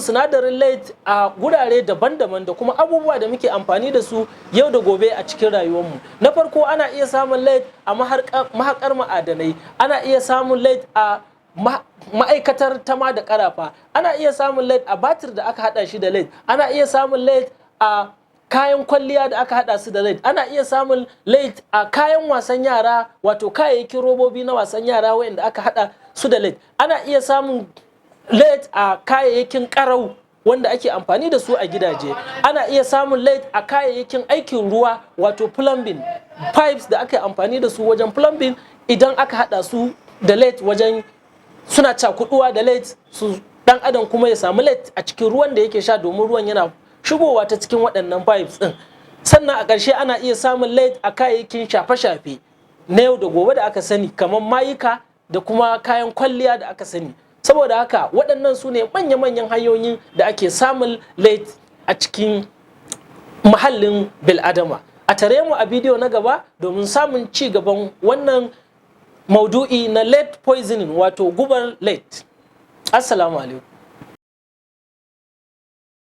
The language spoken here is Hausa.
samun sinadarin lead a gurare daban-daban da kuma abubuwa da muke amfani da su yau da gobe a cikin rayuwarmu. Na farko ana iya samun lead a mahaƙar ma'adanai, ana iya samun lead a ma'aikatar tama da ƙarafa, ana iya samun lead a batir da aka haɗa shi da lead, ana iya samun lead a kayan kwalliya da aka haɗa su da lead, ana iya samun lead a kayan wasan yara, wato kayayyakin robobi na wasan yara wanda aka haɗa su da lead, ana iya samun lead a kayayyakin ƙarau wanda ake amfani da su a gidaje, ana iya samun lead a kayayyakin aikin ruwa wato plumbing pipes da aka amfani da su wajen plumbing. Idan aka haɗa su da lead wajen suna cakuduwa da lead, su dan adam kuma ya samu lead a cikin ruwan da yake sha, domin ruwan yana shigowa ta cikin waɗannan pipes ɗin. Sannan a ƙarshe ana iya samun lead a kayayyakin shafe-shafe na yau da gobe da aka sani, kamar mayuka da kuma kayan kwalliya da aka sani. Saboda haka waɗannan su ne manya-manyan hanyoyin da ake samun lead a cikin muhallin bil'adama. A tare mu a bidiyo na gaba domin samun ci gaban wannan maudu'i na lead poisoning, wato gubar lead. Assalamu alaikum.